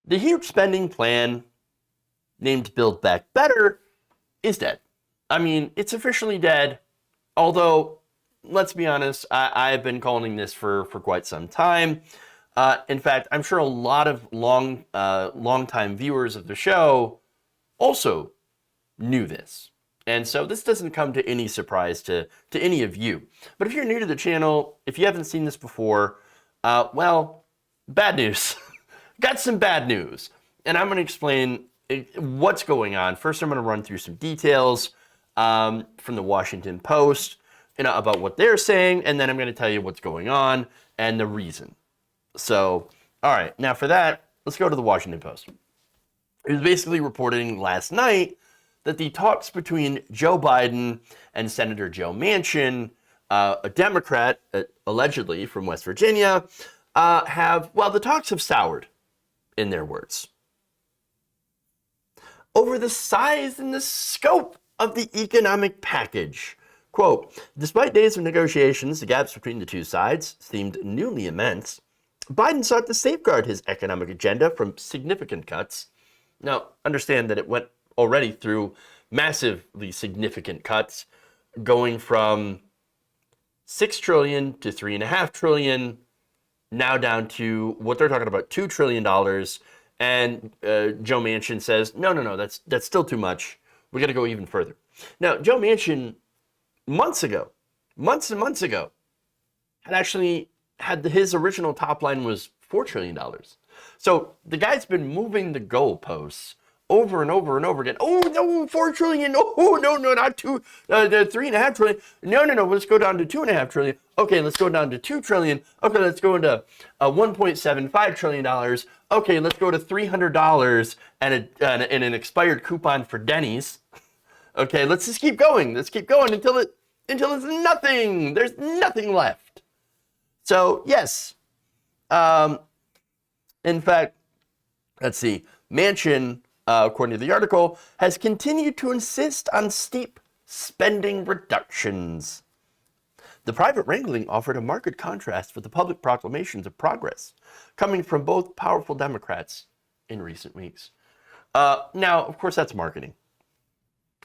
The huge spending plan, named Build Back Better, is dead. I mean, it's officially dead, although, let's be honest, I've been calling this for quite some time. In fact, I'm sure a lot of long-time viewers of the show also knew this. And so this doesn't come to any surprise to any of you. But if you're new to the channel, if you haven't seen this before, well, bad news. Got some bad news. And I'm going to explain what's going on. First, I'm going to run through some details from the Washington Post, about what they're saying, and then I'm going to tell you what's going on and the reason. So, all right, now for that, let's go to the Washington Post. It was basically reporting last night that the talks between Joe Biden and Senator Joe Manchin, a Democrat, allegedly from West Virginia, the talks have soured, in their words, over the size and the scope of the economic package. Quote, despite days of negotiations, the gaps between the two sides seemed newly immense. Biden sought to safeguard his economic agenda from significant cuts. Now, understand that it went already through massively significant cuts, going from $6 trillion to $3.5 trillion, now down to what they're talking about, $2 trillion. And Joe Manchin says, no, that's still too much. We got to go even further. Now, Joe Manchin, months and months ago, had actually had his original top line was $4 trillion. So the guy's been moving the goalposts over and over and over again. Oh, no, 4 trillion. Oh, no, not 3.5 trillion. No, let's go down to 2.5 trillion. Okay, let's go down to 2 trillion. Okay, let's go into $1.75 trillion. Okay, let's go to $300 and an expired coupon for Denny's. Okay, let's just keep going. Let's keep going until it's nothing. There's nothing left. So, yes. In fact, let's see. Manchin, according to the article, has continued to insist on steep spending reductions. The private wrangling offered a marked contrast with the public proclamations of progress coming from both powerful Democrats in recent weeks. Now, of course, that's marketing.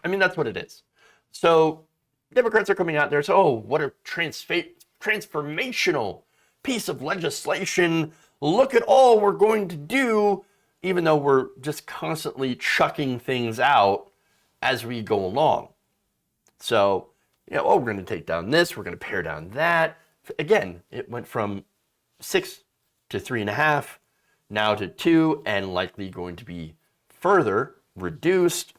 I mean, that's what it is. So Democrats are coming out there, so, what a transformational piece of legislation. Look at all we're going to do, even though we're just constantly chucking things out as we go along. So, we're going to take down this, we're going to pare down that. Again, it went from 6 to 3.5, now to 2, and likely going to be further reduced,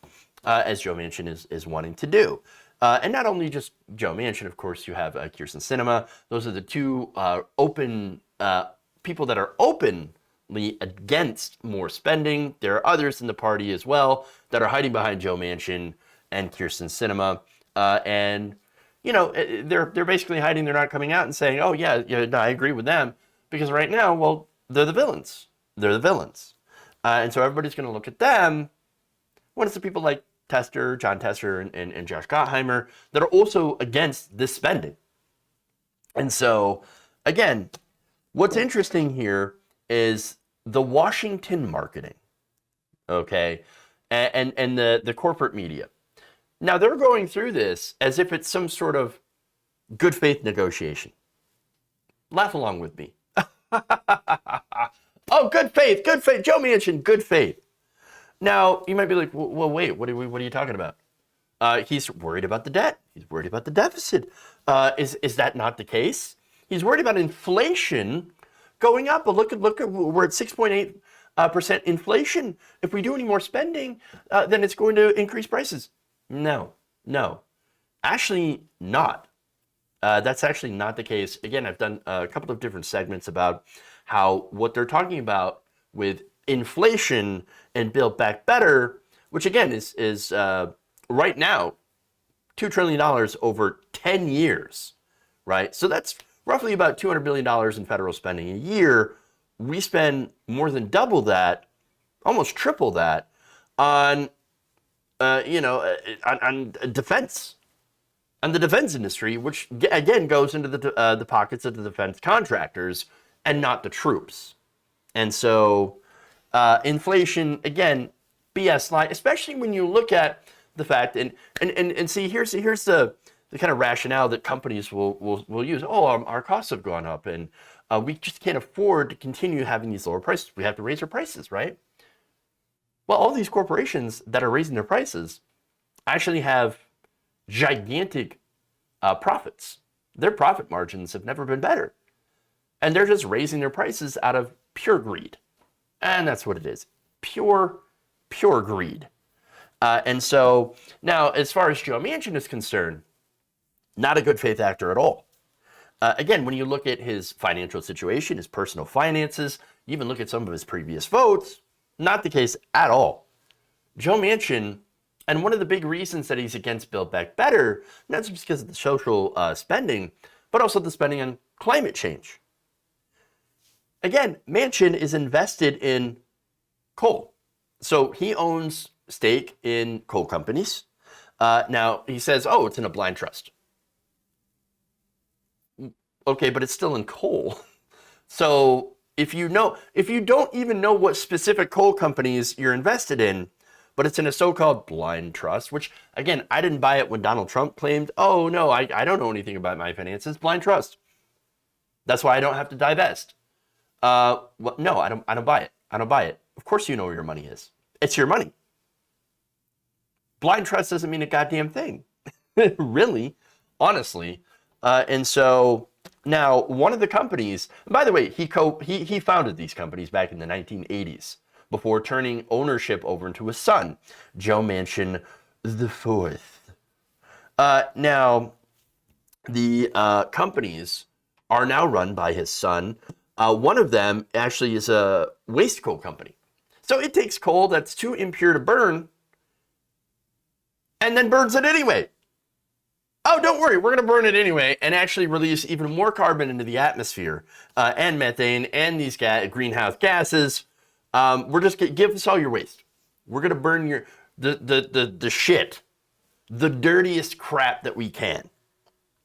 as Joe Manchin is wanting to do. And not only just Joe Manchin, of course, you have Kyrsten Sinema. Those are the two open people that are openly against more spending. There are others in the party as well that are hiding behind Joe Manchin and Kyrsten Sinema. And, they're basically hiding. They're not coming out and saying, oh, yeah, no, I agree with them. Because right now, well, they're the villains. And so everybody's going to look at them when it's the people like John Tester, and Josh Gottheimer that are also against this spending. And so, again, what's interesting here is the Washington marketing, okay, and the corporate media. Now, they're going through this as if it's some sort of good faith negotiation. Laugh along with me. Oh, good faith. Joe Manchin, good faith. Now, you might be like, well, wait, what are you talking about? He's worried about the debt. He's worried about the deficit. Is that not the case? He's worried about inflation going up. But look at we're at 6.8% inflation. If we do any more spending, then it's going to increase prices. No, actually not. That's actually not the case. Again, I've done a couple of different segments about how what they're talking about with inflation and Build Back Better, which again is right now $2 trillion over 10 years, right? So that's roughly about $200 billion in federal spending a year. We spend more than double that, almost triple that, on defense, on the defense industry, which again goes into the pockets of the defense contractors and not the troops. And so, Inflation, again, BS lie, especially when you look at the fact and see here's the kind of rationale that companies will use. Oh, our costs have gone up, and we just can't afford to continue having these lower prices. We have to raise our prices, right? Well, all these corporations that are raising their prices actually have gigantic profits. Their profit margins have never been better. And they're just raising their prices out of pure greed. And that's what it is. Pure greed. And so now, as far as Joe Manchin is concerned, not a good faith actor at all. Again, when you look at his financial situation, his personal finances, you even look at some of his previous votes, not the case at all. Joe Manchin, and one of the big reasons that he's against Build Back Better, not just because of the social spending, but also the spending on climate change. Again, Manchin is invested in coal. So he owns stake in coal companies. Now, he says, oh, it's in a blind trust. Okay, but it's still in coal. So if you don't even know what specific coal companies you're invested in, but it's in a so-called blind trust, which, again, I didn't buy it when Donald Trump claimed, oh, no, I don't know anything about my finances. Blind trust. That's why I don't have to divest. Well, no, I don't buy it. I don't buy it. Of course you know where your money is. It's your money. Blind trust doesn't mean a goddamn thing. Really, honestly. And so now one of the companies, by the way, he founded these companies back in the 1980s before turning ownership over to his son, Joe Manchin IV. Now, the companies are now run by his son. One of them actually is a waste coal company. So it takes coal that's too impure to burn and then burns it anyway. Oh, don't worry, we're going to burn it anyway and actually release even more carbon into the atmosphere and methane and these greenhouse gases. We're just going to give us all your waste. We're going to burn the shit, the dirtiest crap that we can.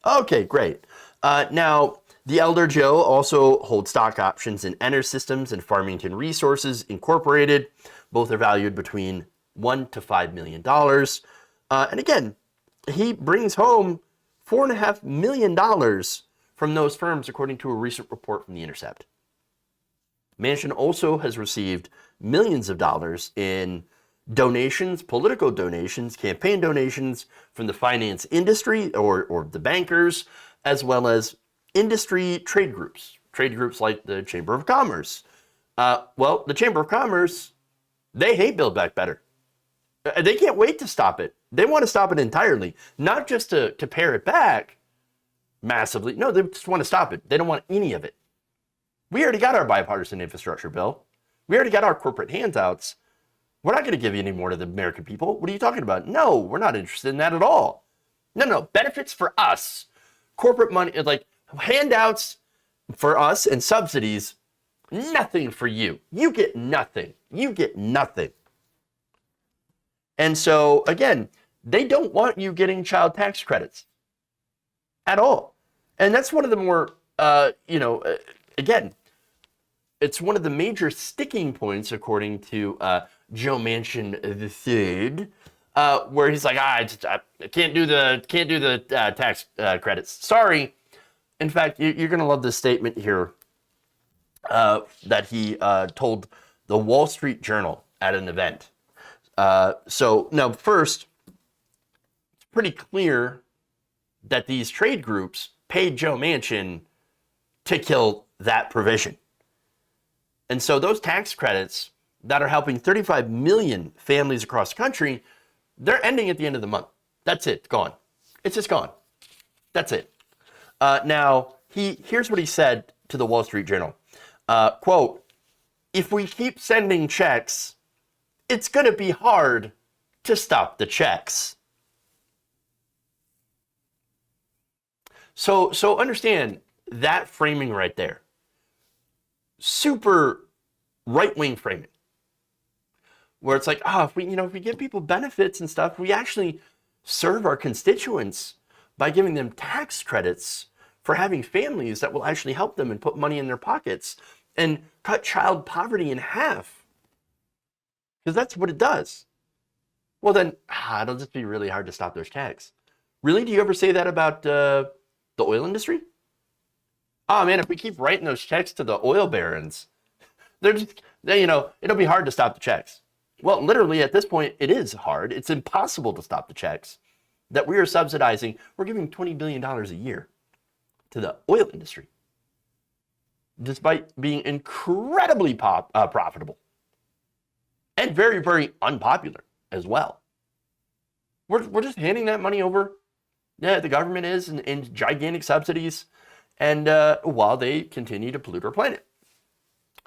Okay, great. Now, the elder Joe also holds stock options in EnerSystems and Farmington Resources Incorporated. Both are valued between $1 to $5 million. And again, he brings home $4.5 million from those firms, according to a recent report from The Intercept. Manchin also has received millions of dollars in donations, political donations, campaign donations from the finance industry or the bankers, as well as industry trade groups like the Chamber of Commerce. Well, the Chamber of Commerce, they hate Build Back Better. They can't wait to stop it. They want to stop it entirely, not just to pare it back massively. No, they just want to stop it. They don't want any of it. We already got our bipartisan infrastructure bill. We already got our corporate handouts. We're not going to give you any more to the American people. What are you talking about? No, we're not interested in that at all. No. Benefits for us. Corporate money, like handouts for us and subsidies, nothing for you. You get nothing. And so, again, they don't want you getting child tax credits at all. And that's one of the more, again, it's one of the major sticking points, according to Joe Manchin III, where he's like, I can't do the tax credits. Sorry. In fact, you're going to love this statement here that he told the Wall Street Journal at an event. So now, first, it's pretty clear that these trade groups paid Joe Manchin to kill that provision. And so those tax credits that are helping 35 million families across the country, they're ending at the end of the month. That's it, gone. It's just gone. That's it. Now, here's what he said to the Wall Street Journal. Quote, if we keep sending checks, it's going to be hard to stop the checks. So understand that framing right there. Super right-wing framing. Where it's like, if we give people benefits and stuff, we actually serve our constituents by giving them tax credits for having families that will actually help them and put money in their pockets and cut child poverty in half. because that's what it does. Well, then it'll just be really hard to stop those checks. Really? Do you ever say that about the oil industry? Oh man, if we keep writing those checks to the oil barons, it'll be hard to stop the checks. Well, literally at this point, it is hard. It's impossible to stop the checks that we are subsidizing. We're giving $20 billion a year to the oil industry, despite being incredibly profitable and very, very unpopular as well. We're just handing that money over. Yeah, the government is in gigantic subsidies, and while they continue to pollute our planet.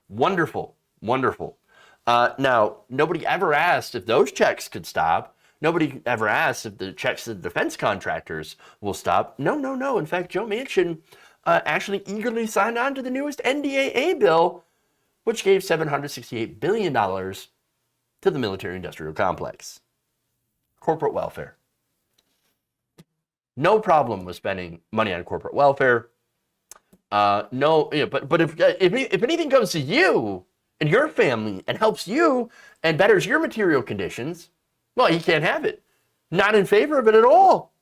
Wonderful, wonderful. Now, nobody ever asked if those checks could stop. Nobody ever asked if the checks to the defense contractors will stop. No. In fact, Joe Manchin actually eagerly signed on to the newest D-W.A bill, which gave $768 billion to the military-industrial complex. Corporate welfare. No problem with spending money on corporate welfare. But if anything comes to you and your family and helps you and betters your material conditions, well, you can't have it. Not in favor of it at all.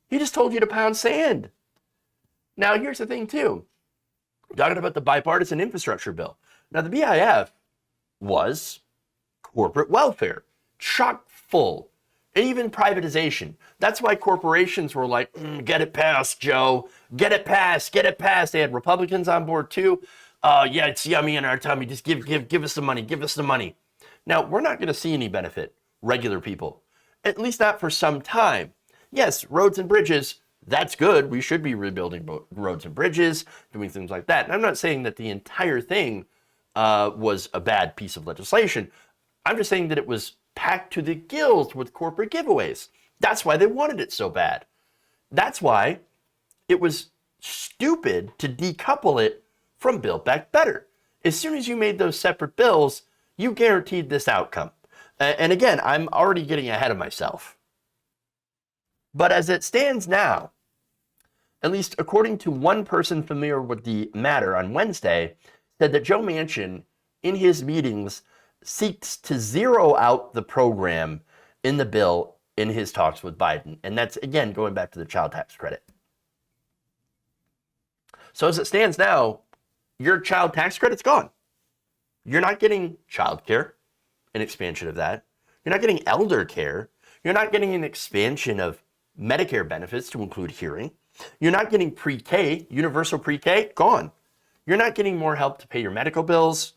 He just told you to pound sand. Now, here's the thing, too. We're talking about the bipartisan infrastructure bill. Now, the BIF was corporate welfare, chock full, and even privatization. That's why corporations were like, get it passed, Joe. Get it passed, get it passed. They had Republicans on board, too. Yeah, it's yummy in our tummy. Just give us the money, give us the money. Now, we're not going to see any benefit, regular people, at least not for some time. Yes, roads and bridges, that's good. We should be rebuilding roads and bridges, doing things like that. And I'm not saying that the entire thing was a bad piece of legislation. I'm just saying that it was packed to the gills with corporate giveaways. That's why they wanted it so bad. That's why it was stupid to decouple it from Build Back Better. As soon as you made those separate bills, you guaranteed this outcome. And again, I'm already getting ahead of myself. But as it stands now, at least according to one person familiar with the matter on Wednesday, said that Joe Manchin, in his meetings, seeks to zero out the program in the bill in his talks with Biden. And that's, again, going back to the child tax credit. So as it stands now, your child tax credit's gone. You're not getting child care, an expansion of that. You're not getting elder care. You're not getting an expansion of Medicare benefits to include hearing. You're not getting pre-K, universal pre-K, gone. You're not getting more help to pay your medical bills.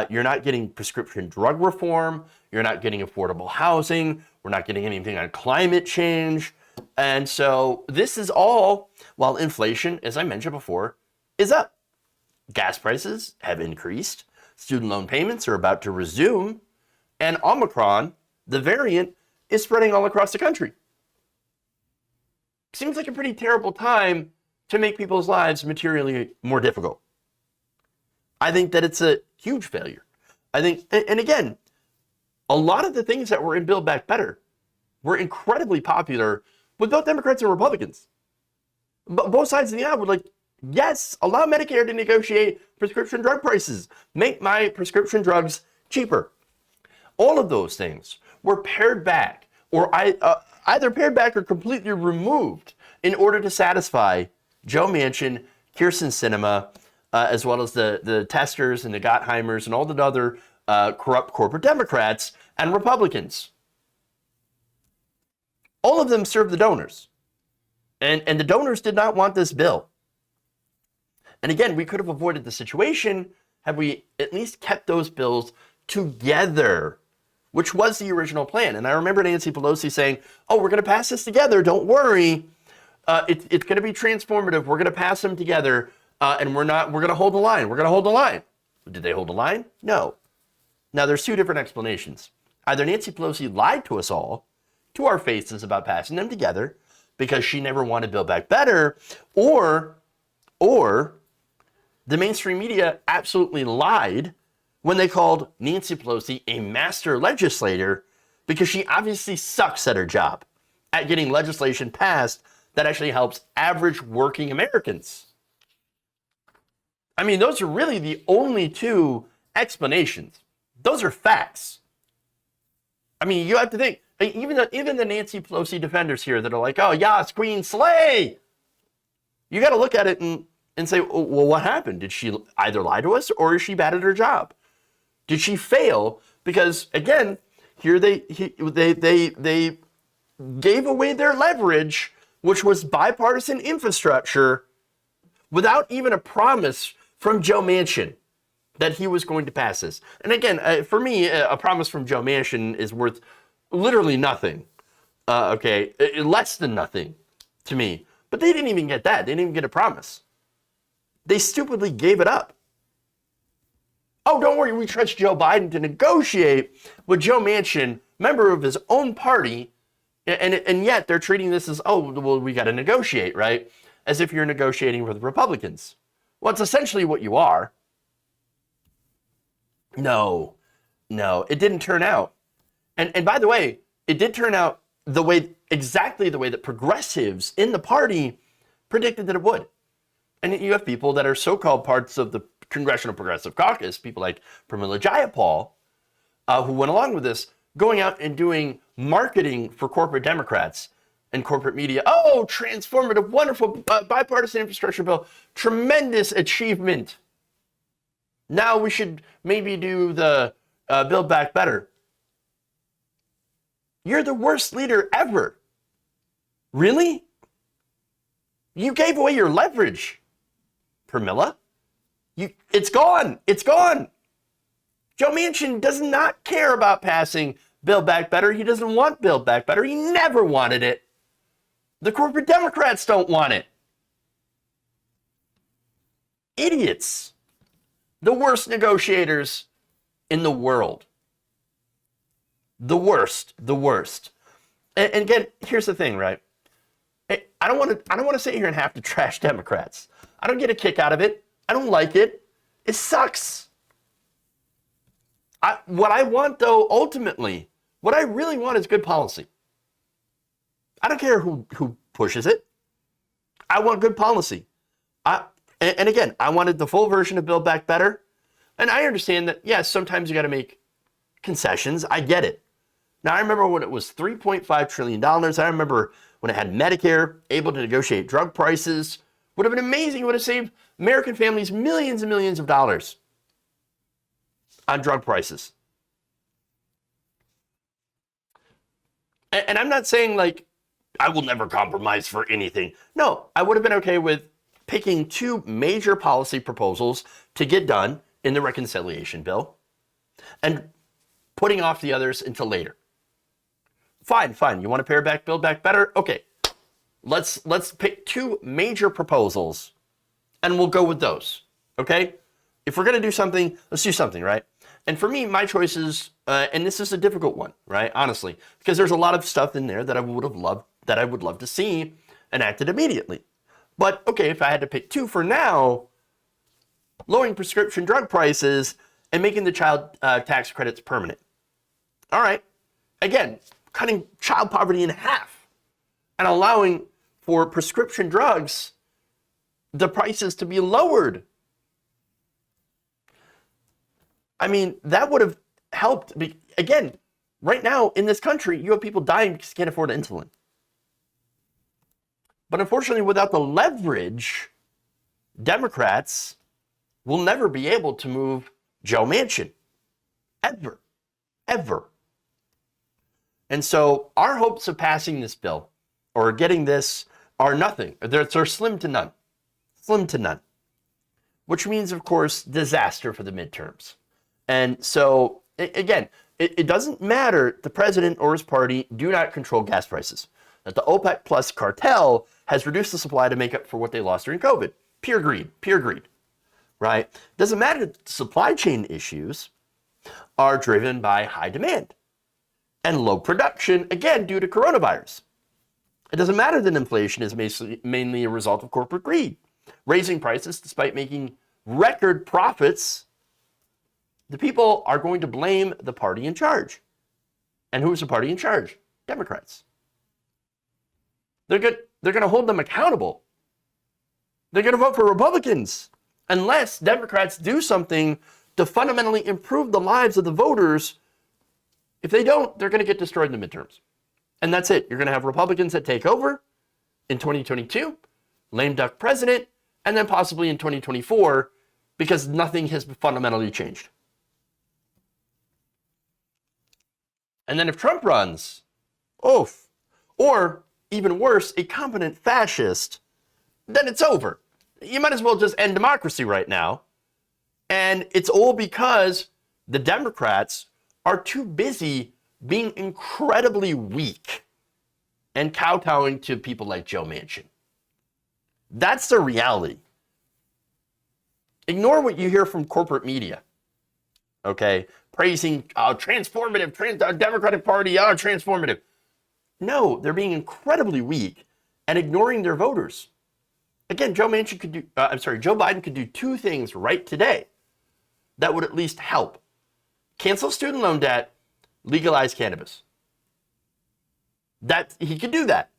You're not getting prescription drug reform. You're not getting affordable housing. We're not getting anything on climate change. And so this is all while inflation, as I mentioned before, is up. Gas prices have increased. Student loan payments are about to resume. And Omicron, the variant, is spreading all across the country. Seems like a pretty terrible time to make people's lives materially more difficult. I think that it's a huge failure. I think, and again, a lot of the things that were in Build Back Better were incredibly popular with both Democrats and Republicans. But both sides of the aisle were like, yes, allow Medicare to negotiate prescription drug prices. Make my prescription drugs cheaper. All of those things were pared back, or either pared back or completely removed in order to satisfy Joe Manchin, Kyrsten Sinema, as well as the Testers and the Gottheimers and all the other corrupt corporate Democrats and Republicans. All of them serve the donors. And the donors did not want this bill. And again, we could have avoided the situation had we at least kept those bills together, which was the original plan. And I remember Nancy Pelosi saying, oh, we're going to pass this together. Don't worry. It's going to be transformative. We're going to pass them together. And we're going to hold the line. We're going to hold the line. Did they hold the line? No. Now, there's two different explanations. Either Nancy Pelosi lied to us all, to our faces, about passing them together because she never wanted Build Back Better, or the mainstream media absolutely lied when they called Nancy Pelosi a master legislator because she obviously sucks at her job at getting legislation passed that actually helps average working Americans. I mean, those are really the only two explanations. Those are facts. I mean, you have to think, even the Nancy Pelosi defenders here that are like, oh, yes, Queen Slay. You got to look at it and say, well, what happened? Did she either lie to us or is she bad at her job? Did she fail? Because again, here they gave away their leverage, which was bipartisan infrastructure, without even a promise from Joe Manchin that he was going to pass this. And again, for me, a promise from Joe Manchin is worth literally nothing. Less than nothing to me. But they didn't even get that. They didn't even get a promise. They stupidly gave it up. Oh, don't worry, we trust Joe Biden to negotiate with Joe Manchin, member of his own party, and yet they're treating this as, oh, well, we got to negotiate, right? As if you're negotiating with Republicans. Well, it's essentially what you are. No, it didn't turn out. And by the way, it did turn out exactly the way that progressives in the party predicted that it would. And you have people that are so-called parts of the Congressional Progressive Caucus, people like Pramila Jayapal, who went along with this, going out and doing marketing for corporate Democrats and corporate media. Oh, transformative, wonderful bipartisan infrastructure bill, tremendous achievement. Now we should maybe do the Build Back Better. You're the worst leader ever. Really? You gave away your leverage, Pramila. It's gone. It's gone. Joe Manchin does not care about passing Build Back Better. He doesn't want Build Back Better. He never wanted it. The corporate Democrats don't want it. Idiots. The worst negotiators in the world. The worst. And again, here's the thing, right? I don't want to sit here and have to trash Democrats. I don't get a kick out of it. I don't like it. It sucks. What I want, though, ultimately, what I really want is good policy. I don't care who pushes it. I want good policy. And again, I wanted the full version of Build Back Better. And I understand that, yes, sometimes you got to make concessions. I get it. Now, I remember when it was $3.5 trillion. I remember when it had Medicare, able to negotiate drug prices. Would have been amazing. It would have saved American families millions and millions of dollars on drug prices. And I'm not saying, like, I will never compromise for anything. No, I would have been okay with picking two major policy proposals to get done in the reconciliation bill and putting off the others until later. Fine. You want to Build Back Better? Okay. Let's pick two major proposals and we'll go with those. Okay? If we're going to do something, let's do something, right? And for me, my choices, and this is a difficult one, right? Honestly, because there's a lot of stuff in there that I would love to see enacted immediately. But okay, if I had to pick two for now, lowering prescription drug prices and making the child tax credits permanent. All right. Again, cutting child poverty in half and allowing for prescription drugs, the prices to be lowered. I mean, that would have helped. Again, right now in this country, you have people dying because they can't afford insulin. But unfortunately, without the leverage, Democrats will never be able to move Joe Manchin. Ever. And so our hopes of passing this bill or getting this are nothing. They're slim to none. Which means, of course, disaster for the midterms. And so, again, it doesn't matter the president or his party do not control gas prices. That the OPEC Plus cartel has reduced the supply to make up for what they lost during COVID. Pure greed, right? Doesn't matter that the supply chain issues are driven by high demand and low production, again, due to coronavirus. It doesn't matter that inflation is mainly a result of corporate greed. Raising prices despite making record profits, the people are going to blame the party in charge. And who's the party in charge? Democrats. They're going to hold them accountable. They're going to vote for Republicans unless Democrats do something to fundamentally improve the lives of the voters If they don't, they're going to get destroyed in the midterms. And that's it. You're going to have Republicans that take over in 2022, lame duck president, and then possibly in 2024, because nothing has fundamentally changed. And then if Trump runs, oof, or even worse, a competent fascist, then it's over. You might as well just end democracy right now. And it's all because the Democrats are too busy being incredibly weak and kowtowing to people like Joe Manchin. That's the reality. Ignore what you hear from corporate media, okay? Praising transformative, Democratic Party, transformative. No, they're being incredibly weak and ignoring their voters. Again, Joe Biden could do two things right today that would at least help. Cancel student loan debt, legalize cannabis. That he could do that.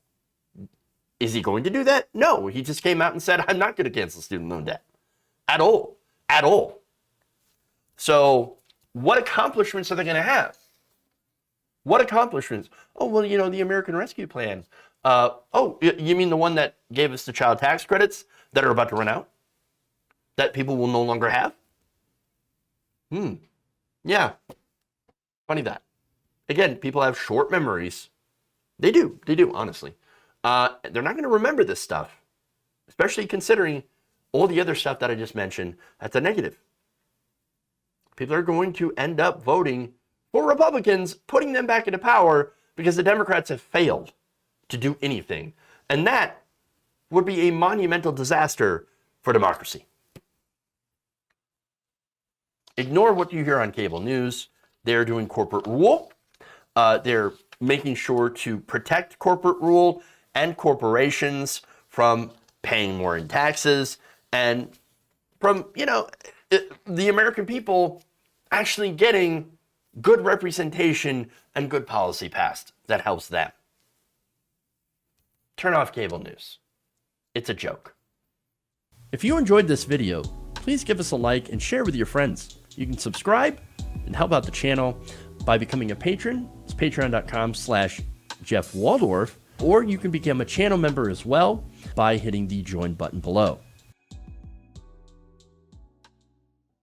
Is he going to do that? No, he just came out and said, I'm not going to cancel student loan debt. At all. At all. So what accomplishments are they going to have? What accomplishments? Oh, well, the American Rescue Plan. You mean the one that gave us the child tax credits that are about to run out? That people will no longer have? Yeah. Funny that. Again, people have short memories. They do, honestly. They're not going to remember this stuff, especially considering all the other stuff that I just mentioned. That's a negative. People are going to end up voting for Republicans, putting them back into power because the Democrats have failed to do anything. And that would be a monumental disaster for democracy. Ignore what you hear on cable news. They're doing corporate rule. They're making sure to protect corporate rule and corporations from paying more in taxes and from, the American people actually getting good representation and good policy passed that helps them. Turn off cable news. It's a joke. If you enjoyed this video, please give us a like and share with your friends. You can subscribe and help out the channel by becoming a patron. It's patreon.com/Jeff Waldorf, or you can become a channel member as well by hitting the join button below.